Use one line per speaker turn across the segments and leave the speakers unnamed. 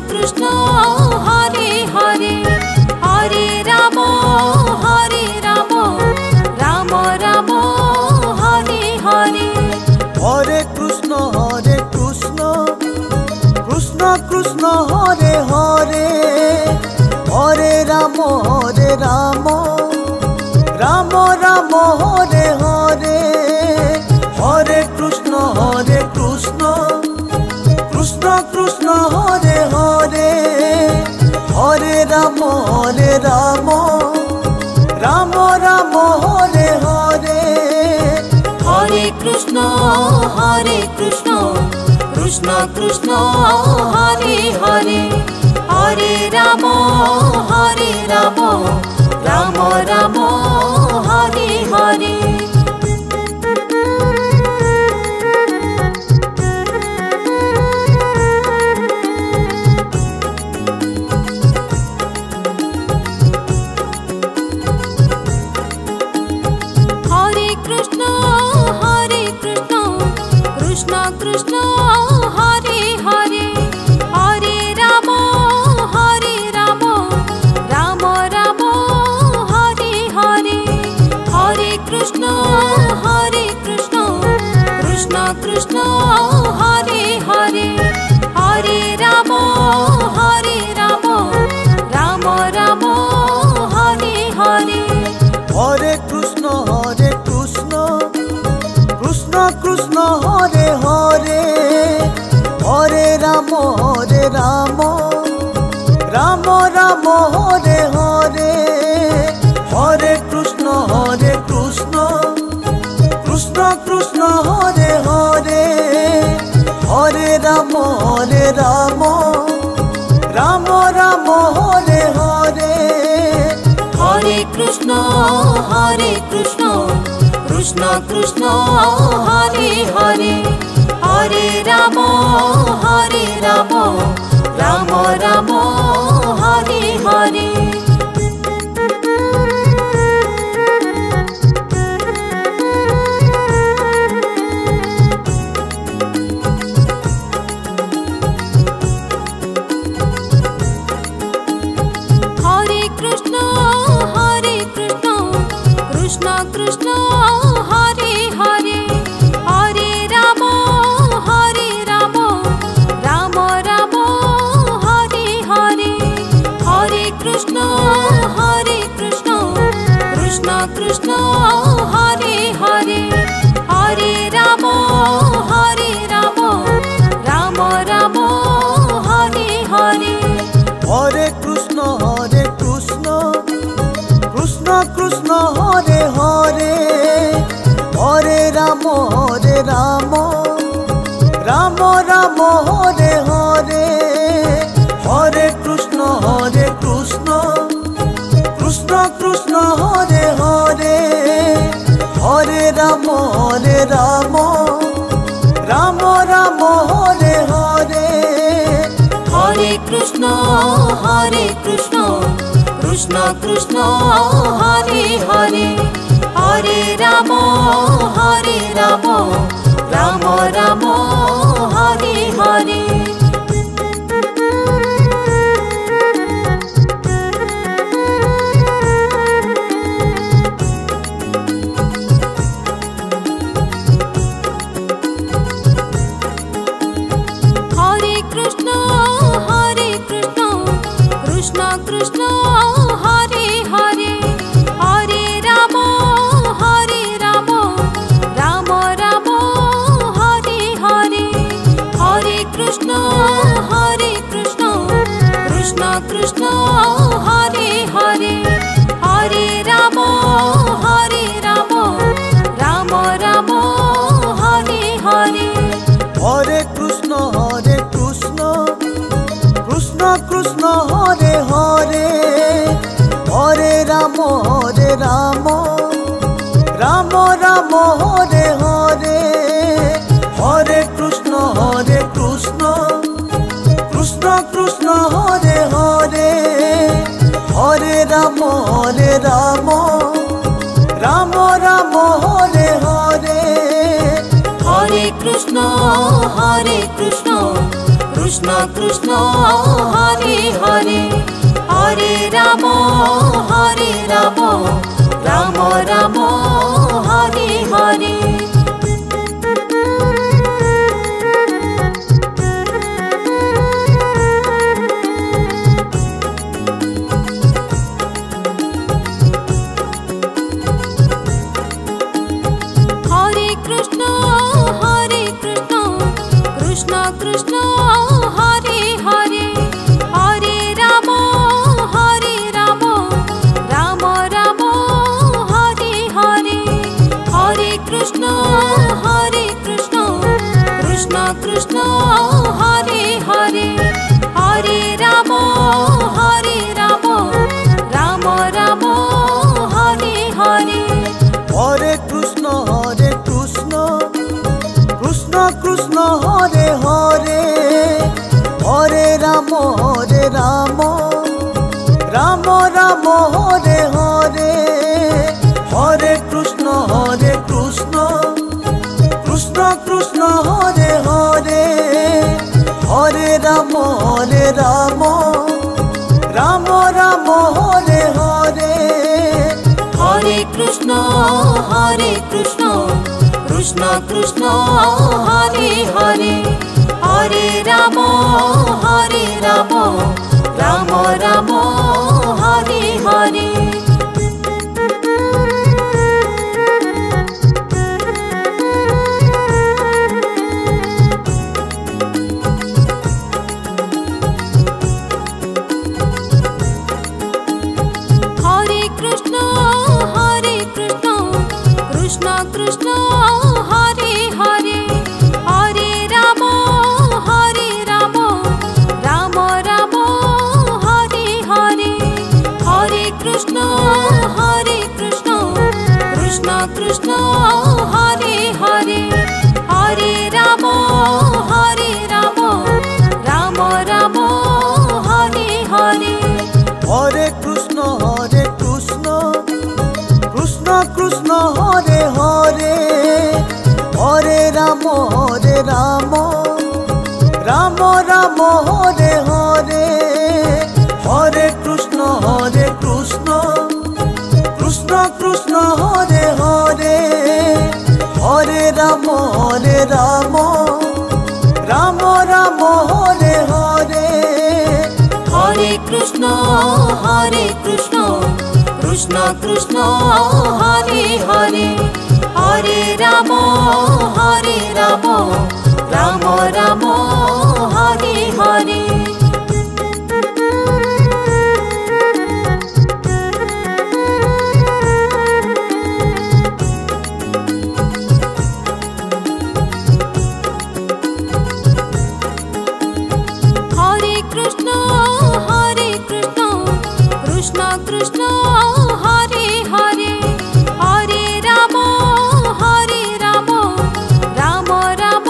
Krishna Hare Hare Hare Ram Ram Ram Hare Hare
Hare Krishna Krishna Krishna Hare Hare Hare Ram Ram Ram Hare Hare Hare Krishna Krishna Krishna Hare Hare Hare Ram Ram Ram Hare Hare
Hare Krishna Krishna Krishna Hare Hare Hare Ram Ram Ram Hare Hare Krishna Krishna Hare Hare Hare Ram Ram Ram Hare Hare Hare Krishna Krishna Krishna Hare Hare Hare Ram Ram Ram Hare Hare
Hare Krishna Krishna Krishna Hare Hare Hare Ram Ram Ram Hare Hare Hare Krishna Krishna Krishna Hare Hare Hare Ram Ram Ram Hare Hare
Hare Krishna Krishna Krishna Hare Hare Hare Ram Ram Ram Hare Hare Hare Krishna Krishna Krishna Hare Hare Hare Ram Ram Ram Hare Hare Hare Krishna Krishna Krishna Hare Hare Hare Ram Ram Ram Hare Hare
Hare Krishna Krishna Krishna Hare Hare Hare Ram Ram Ram Hare Hare Hare Krishna Krishna Krishna Hare Hare Hare Ram Ram Ram Hare Hare
Hare Krishna Krishna Krishna Hare Hare Hare Ram Ram Ram Hare Hare Hare Krishna Krishna Krishna Hare Hare Hare Ram Ram Ram Hare Hare Hare Krishna Krishna Krishna Hare Hare Hare Ram Ram Ram Hare Hare
Hare Krishna Krishna Krishna Hare Hare Hare Ram Ram Ram Hare Hare Hare Krishna Krishna Krishna Hare Hare Hare Ram Ram Ram Hare Hare
Hare Krishna Krishna Krishna Hare Hare Hare Ram Ram Ram Hare Hare. Krishna Hare Hare Hare Ram Ram Ram Hare Hare Hare Krishna Krishna Krishna Hare Hare Hare Ram Ram Ram Hare Hare.
Hare Krishna Krishna Krishna Hare Hare Hare Ram Ram Ram Hare Hare Hare Krishna Krishna Krishna Hare Hare Hare Ram Ram Ram Hare Hare.
Hare Krishna Krishna Krishna Hare Hare Hare Ram Ram Ram Hare Hare. Hare Krishna Krishna Krishna Hare Hare Hare Ram Ram Ram Hare Hare Hare Krishna Krishna Krishna Hare Hare Hare Ram Ram Ram Hare Hare.
Hare Krishna Krishna Krishna Hare Hare Hare Ram Ram Ram Hare Hare Hare Krishna Krishna Krishna Hare Hare Hare Ram Ram Ram Hare Hare.
Hare Krishna Krishna Krishna Hare Hare Hare Ram Ram Ram Hare Hare. Hare Krishna Krishna Krishna Hare Hare Hare Ram Ram Ram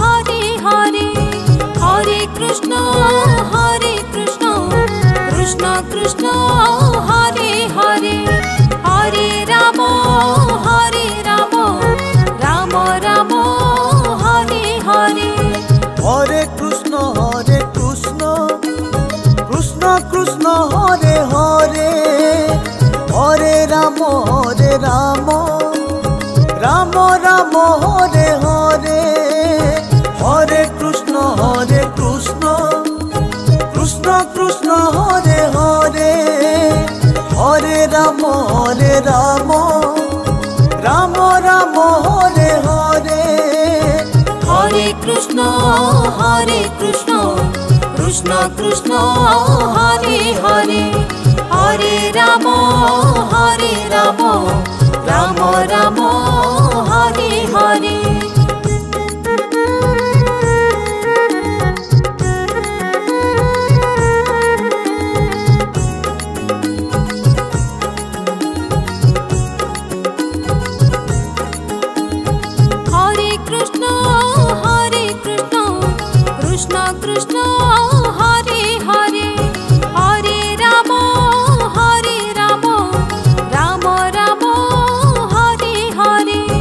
Hare Hare Hare Krishna Krishna Krishna Hare Hare Hare Ram Ram Ram Hare Hare.
Hare Krishna Krishna Krishna Hare Hare Hare Ram Ram Ram Hare Hare Hare Krishna Krishna Krishna Hare Hare Hare Ram Ram Ram Hare Hare.
Hare Krishna Krishna Krishna Hare Hare Hare Ram Ram Ram Hare Hare. Hare Krishna Krishna Krishna Hare Hare Hare Ram Ram Ram Hare Hare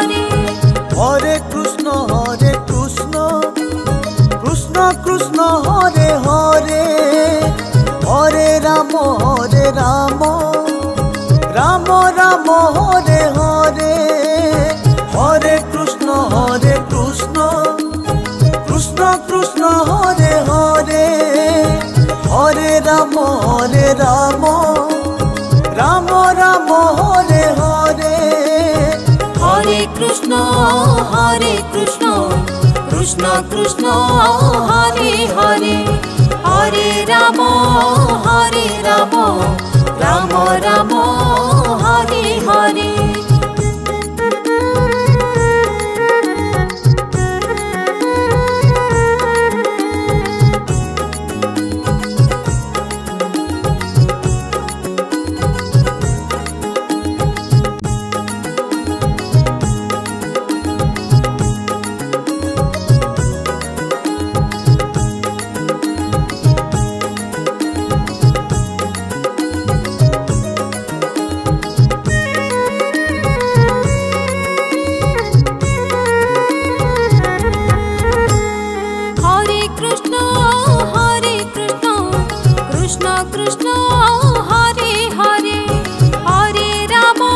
Hare
Hare Krishna Krishna Krishna Hare Hare Hare Rama Rama Rama Hare Hare Hare Krishna Krishna Krishna Hare Hare Hare Rama Rama Rama Hare Hare
Hare Krishna Krishna Krishna Hare Hare Hare Rama Rama Rama Hare Hare Krishna Hare Hare Hare Rama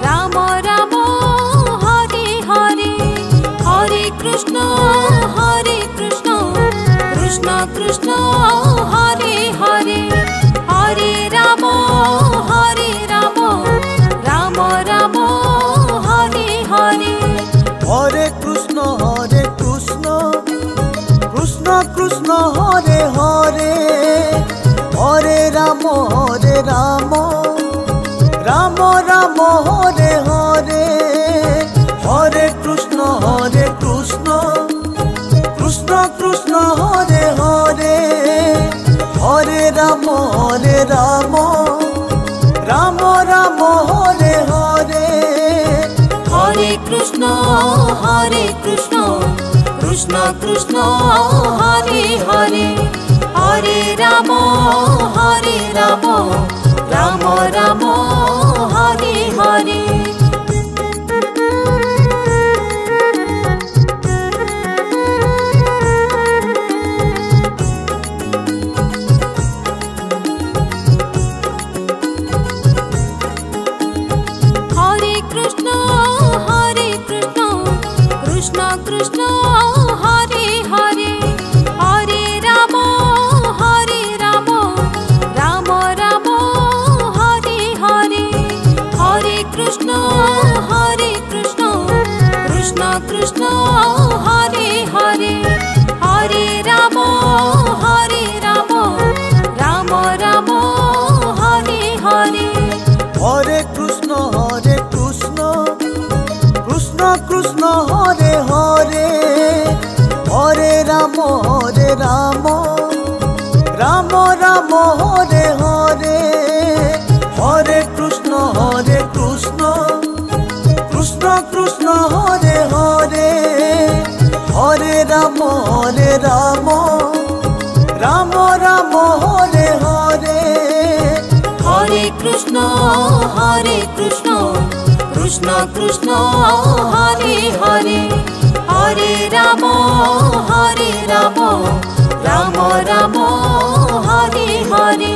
Rama Rama Hare Hare Hare Krishna Krishna Krishna Hare Hare Hare Rama Rama Rama Hare Hare
Hare Krishna Krishna Krishna Hare Hare Hare Rama Rama Rama Hare Hare Hare Krishna Krishna Krishna Hare Hare Hare Rama Rama Rama Hare Hare
Hare Krishna Krishna Krishna Hare Hare Hare Rama Rama Rama Hare Hare Hare Krishna Krishna Krishna Hare Hare Hare Rama Rama Rama Hare Hare Hare Krishna Krishna Krishna Hare Hare Hare Rama Rama Rama Hare Hare
Hare Krishna Krishna Krishna Hare Hare Hare Rama Rama Rama Hare Hare Hare Krishna Krishna Krishna Hare Hare Hare Rama Rama Rama Hare Hare
Hare Krishna Krishna Krishna Hare Hare Hare Rama Rama Rama Hare Hare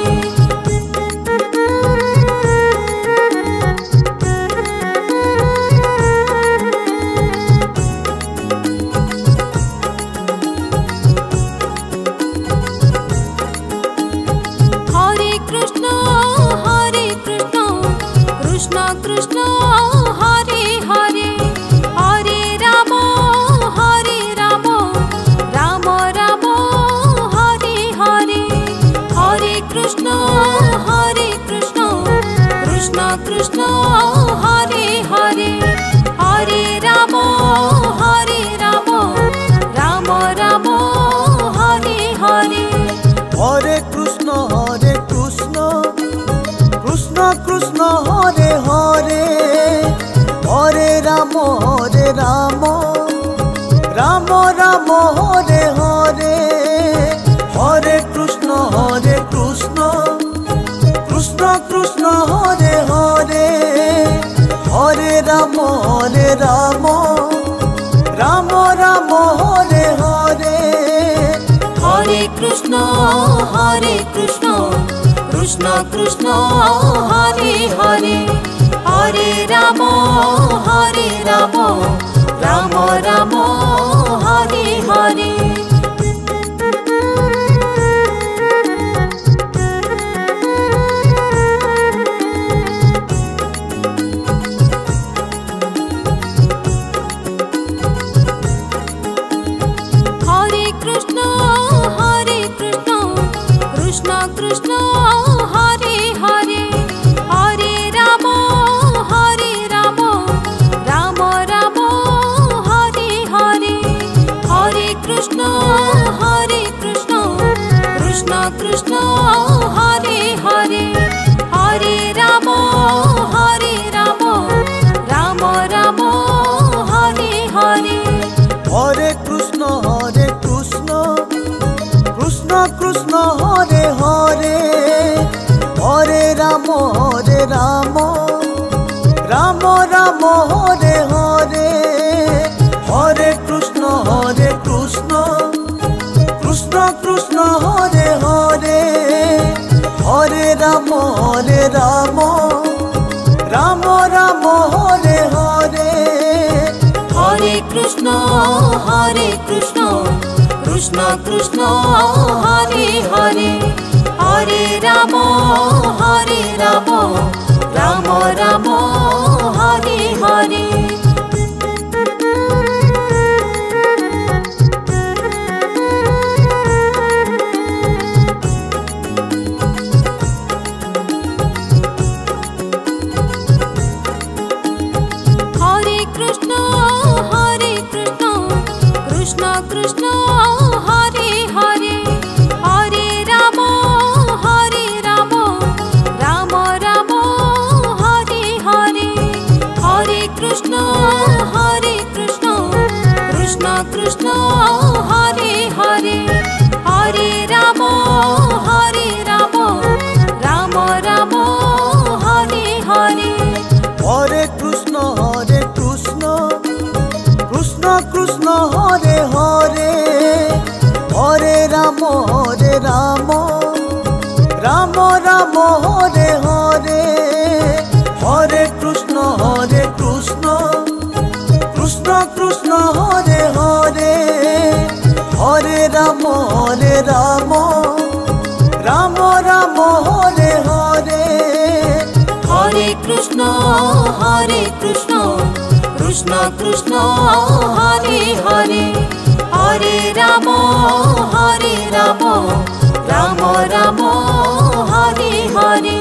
Hare Krishna Krishna Krishna Hare Hare Hare Rama Rama Rama Hare Hare Hare Krishna Krishna Krishna Hare Hare Hare Rama Rama Rama Hare Hare
Hare Krishna Krishna Krishna Hare Hare Hare Rama Rama Rama Hare Hare Hare Krishna Krishna Krishna Hare Hare Hare
Hare Krishna Krishna Krishna Hare Hare Hare Rama Hare Rama Rama Rama Hare Hare Krishna Krishna Hare Hare Hare Rama Hare Rama Rama Rama Hare Hare Hare Krishna Krishna Krishna Hare Hare Hare Rama Hare Rama Rama Rama Hare Hare
Hare Krishna Krishna Krishna Hare Hare Hare Rama Rama Rama Hare Hare Hare Krishna Krishna Krishna Hare Hare Hare Rama Rama Rama Hare Hare
Hare Krishna Krishna Krishna Hare Hare Hare Rama Rama Rama Hare Hare Krishna Krishna Hare Hare Hare Rama Rama Rama Hare Hare Hare Krishna Krishna Krishna Hare Hare Hare Rama Rama Rama Hare Hare
Hare Krishna Krishna Krishna Hare Hare Hare Rama Rama Rama Hare Hare Hare Krishna Krishna Krishna Hare Hare Hare Rama Rama Rama Hare Hare
Hare Krishna Krishna Krishna Hare Hare Hare Rama Rama Rama Hare Hare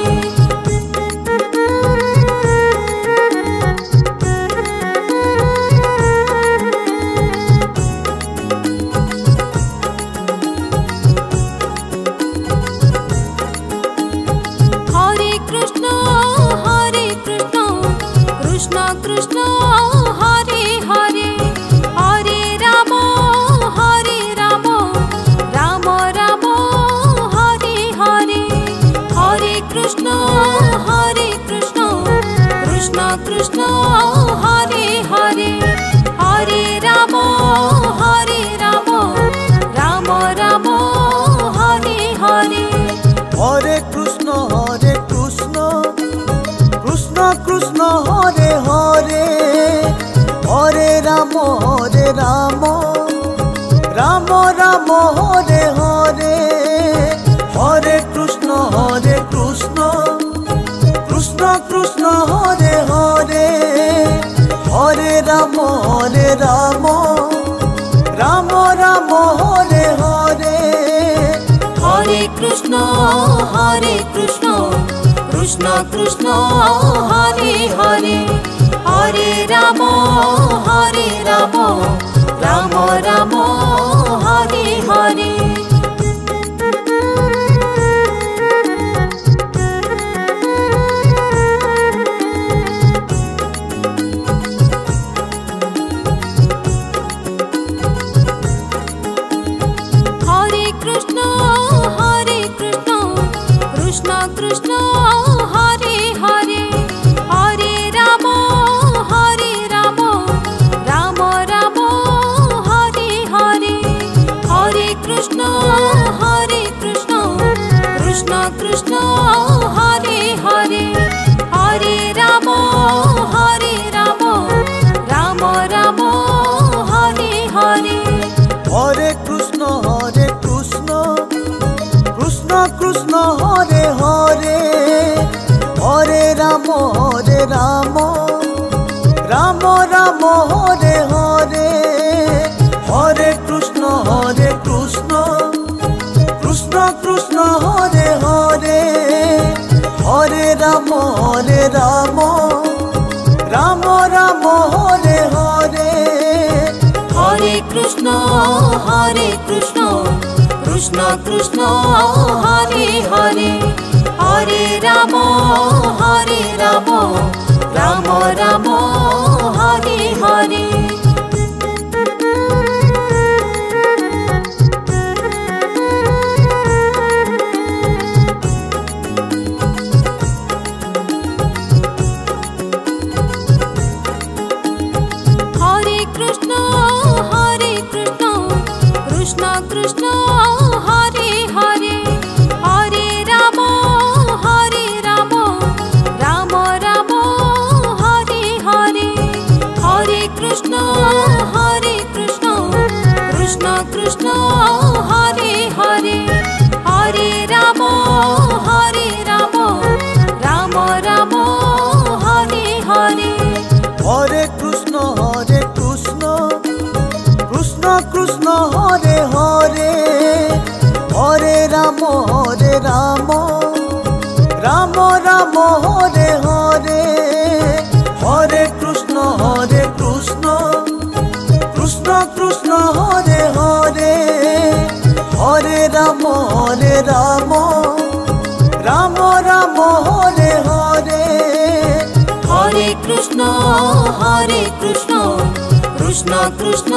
Krishna Krishna Hare Hare Hare Rama Rama Rama Hare Hare Hare Krishna Krishna Krishna Hare Hare Hare Rama Rama Rama Hare Hare
Hare Krishna Krishna Hare Hare Hare Rama Rama Rama Hare Hare Hare Krishna Krishna Krishna Hare Hare Hare Rama Rama Rama Hare Hare
Hare Krishna Krishna Krishna Hare Hare Hare Rama Rama Rama Hare Hare Krishna Hare Hare Hare Rama Rama Rama Hare Krishna Hare Hare Hare Ram Ram Ram Hare Hare
Hare Krishna Krishna Krishna Hare Hare Hare Ram Ram Ram Hare Hare Hare Krishna Krishna Krishna Hare Hare Hare Ram Ram Ram Hare Hare
Hare Krishna Krishna Krishna Hare Hare Hare Ram Ram Ram Hare Hare Hare Krishna Krishna Krishna Hare Hare Hare Ram Ram Ram Hare Hare Hare Krishna Krishna Krishna Hare Hare Hare Ram Ram Ram Hare Hare
Hare Krishna Krishna Krishna Hare Hare Hare Ram Ram Ram Hare Hare Hare Krishna Krishna Krishna Hare Hare Hare Ram Ram Ram Hare Hare
Hare Krishna Krishna Krishna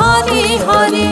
Hare Hare